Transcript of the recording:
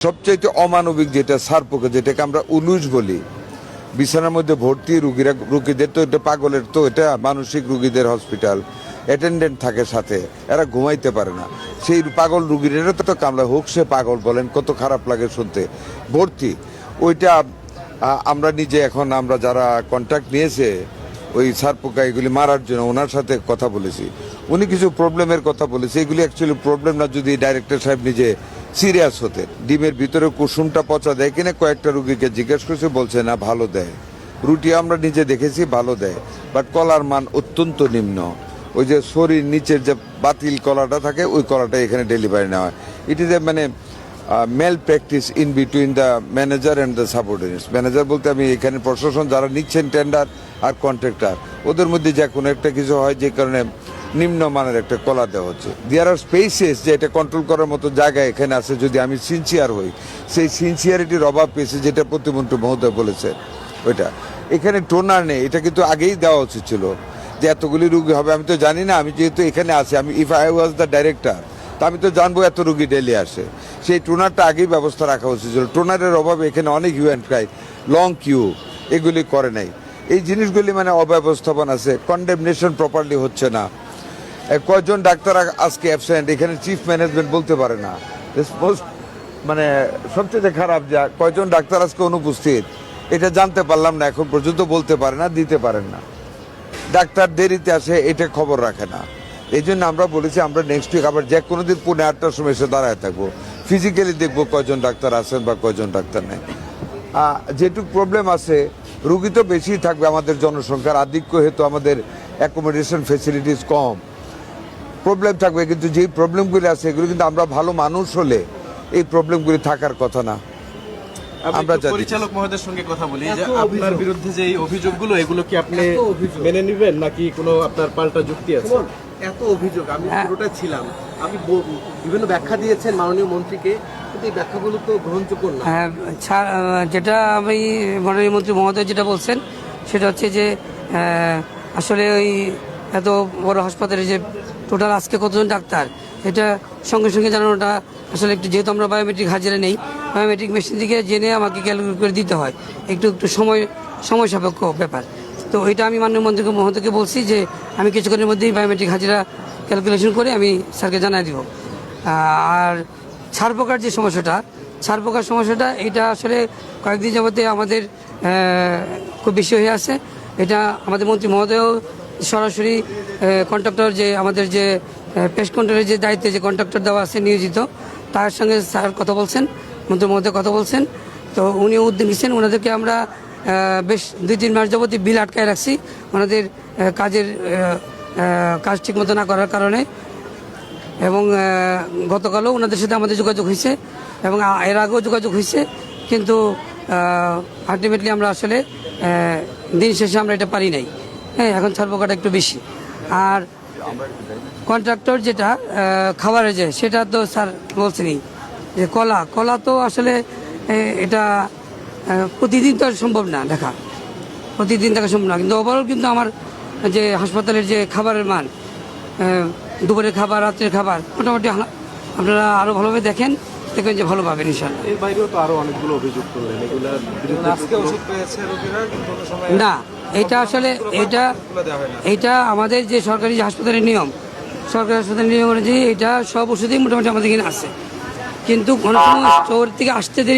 সবচাইতে অমানবিক যেটা সারপোকা, যেটাকে আমরা উলুশ বলি, বিছানার মধ্যে ভর্তি রুগীদের তো এটা পাগলের, তো এটা মানসিক রুগীদের হসপিটাল, অ্যাটেন্ডেন্ট থাকে সাথে, এরা ঘুমাইতে পারে না। সেই পাগল রুগীরা তো কামলা হোক, সে পাগল বলেন, কত খারাপ লাগে শুনতে, ভর্তি। ওইটা আমরা নিজে এখন আমরা যারা কন্ট্যাক্ট নিয়েছে ওই সারপোকা এগুলি মারার জন্য ওনার সাথে কথা বলেছি, উনি কিছু প্রবলেমের কথা বলেছে। এগুলি অ্যাকচুয়ালি প্রবলেম না, যদি ডাইরেক্টর সাহেব নিজে সিরিয়াস হতে। ডিমের ভিতরে কুসুমটা পচা দেয় কিনা কয়েকটা রুগীকে জিজ্ঞেস করছে, বলছে না ভালো দেয়। রুটি আমরা নিজে দেখেছি ভালো দেয়, বাট কলার মান অত্যন্ত নিম্ন। ওই যে শরীর নিচের যে বাতিল কলাটা থাকে ওই কলাটা এখানে ডেলিভারি নেওয়া হয়। ইট ইজ এ মানে mail practice in between the manager and the subordinates. Manager বলতে আমি এখানে প্রশাসন যারা নিচ্ছেন টেন্ডার আর কন্ট্রাক্টর, ওদের মধ্যে যে কোনো একটা কিছু হয় যে কারণে নিম্নমানের একটা কলা দেওয়া হচ্ছে। দেয়ার আর স্পেসেস যে এটা কন্ট্রোল করার মতো জায়গা এখানে আছে, যদি আমি সিনসিয়ার হই। সেই সিনসিয়ারিটির অভাব পেয়েছে, যেটা প্রতিমন্ত্রী মহোদয় বলেছে ওইটা। এখানে টোনার নেই, এটা কিন্তু আগেই দেওয়া উচিত ছিল যে এতগুলি রুগী হবে। আমি তো জানি না, আমি যেহেতু এখানে আছি, আমি if I was the director তা আমি তো জানবো এত রুগী ডেলি আসে। সেই টোনারটা আগেই ব্যবস্থা রাখা উচিত ছিল। টোনারের অভাবে এখানে অনেক hue and cry, long queue, এগুলি করে নাই। এই জিনিসগুলি মানে অব্যবস্থাপন আছে, কন্ডেমনেশন প্রপারলি হচ্ছে না। কয়জন ডাক্তার আজকে অ্যাবসেন্ট, এখানে চিফ ম্যানেজমেন্ট বলতে পারে না। মানে সবচেয়ে খারাপ যা কয়জন ডাক্তার আজকে অনুপস্থিত, এটা জানতে পারলাম না, এখন পর্যন্ত বলতে পারে না, দিতে পারেন না। ডাক্তার দেরিতে আসে, এটা খবর রাখে না। এই জন্য আমরা বলেছি আমরা নেক্সট উইক আবার যে কোনো দিন 8:30-র সময় এসে দাঁড়ায় থাকবো, ফিজিক্যালি দেখবো কয়জন ডাক্তার আছেন বা কয়জন ডাক্তার নেই। যেটুকু প্রবলেম আছে, রুগী তো বেশি থাকবে, আমাদের জনসংখ্যার আধিক্য হেতু আমাদের অ্যাকোমোডেশন ফেসিলিটিস কম, প্রবলেম থাকবে। কিন্তু যেই প্রবলেমগুলি আছে এগুলো কিন্তু আমরা ভালো মানুষ হলে এই প্রবলেমগুলি থাকার কথা না। আমরা পরিচালক মহোদয়ের সঙ্গে কথা বলি যে আপনার বিরুদ্ধে যে এই অভিযোগগুলো, এগুলো কি আপনি মেনে নেবেন নাকি কোনো আপনার পাল্টা যুক্তি আছে? এত অভিযোগ, আমি পুরোটা ছিলাম, আমি বিভিন্ন ব্যাখ্যা দিয়েছেন মাননীয় মন্ত্রীকে, কিন্তু এই ব্যাখ্যাগুলো তো গ্রহণযোগ্য না। যেটা আমি মাননীয় মন্ত্রী মহোদয় যেটা বলছেন সেটা হচ্ছে যে আসলে ওই এত বড় হাসপাতালে যে টোটাল আজকে কতজন ডাক্তার, এটা সঙ্গে সঙ্গে জানানোটা আসলে একটু, যেহেতু আমরা বায়োমেট্রিক হাজিরা নেই, বায়োমেট্রিক মেশিন থেকে জেনে আমাকে ক্যালকুলেট করে দিতে হয়, একটু সময় সাপেক্ষ ব্যাপার। তো এটা আমি মাননীয় মন্ত্রী মহোদয়কে বলছি যে আমি কিছুক্ষণের মধ্যেই বায়োমেট্রিক হাজিরা ক্যালকুলেশন করে আমি স্যারকে জানাই দিব। আর ছারপোকার যে সমস্যাটা এটা আসলে কয়েকদিন যাবতে আমাদের খুব বেশি হয়ে আছে। এটা আমাদের মন্ত্রী মহোদয়ও সরাসরি কন্ট্রাক্টর, যে আমাদের যে পেস্ট কন্ট্রোলের যে দায়িত্বে যে কন্ট্রাক্টর দেওয়া আছে নিয়োজিত, তার সঙ্গে স্যার কথা বলছেন, মন্ত্রী মহোদয় কথা বলছেন। তো উনি উদ্যোগ নিচ্ছেন, ওনাদেরকে আমরা বেশ 2-3 মাস যাবতীয় বিল আটকায় রাখছি ওনাদের কাজ ঠিকমতো না করার কারণে। এবং গতকালও ওনাদের সাথে আমাদের যোগাযোগ হয়েছে এবং এর আগেও যোগাযোগ হয়েছে, কিন্তু আলটিমেটলি আমরা আসলে দিন শেষে আমরা এটা পারি নাই। হ্যাঁ, এখন ছারপোকাটা একটু বেশি। আর কন্ট্রাক্টর যেটা খাবারের যে, সেটা তো স্যার বলছেনই যে কলা তো আসলে এটা প্রতিদিন তো সম্ভব না দেখা, সম্ভব না। কিন্তু ওভারঅল কিন্তু আমার যে হাসপাতালের যে খাবারের মান, দুপুরের খাবার, রাত্রের খাবার, মোটামুটি আপনারা আরও ভালোভাবে দেখেন, দেখবেন যে ভালো পাবেন ইনশাআল্লাহ। এর বাইরেও তো আরো অনেকগুলো অভিযোগ করলেন, এগুলোর বিরুদ্ধে আজকে ওষুধ পেয়েছে রোগীরা, কিন্তু কোনো সময় না, এটা আসলে এটা আমাদের যে সরকারি যে হাসপাতালের নিয়ম, সরকারি হাসপাতালের নিয়ম অনুযায়ী এটা সব ওষুধই মোটামুটি আমাদের এখানে আছে, কিন্তু কোনো সময় স্টোর থেকে আসতে দেরি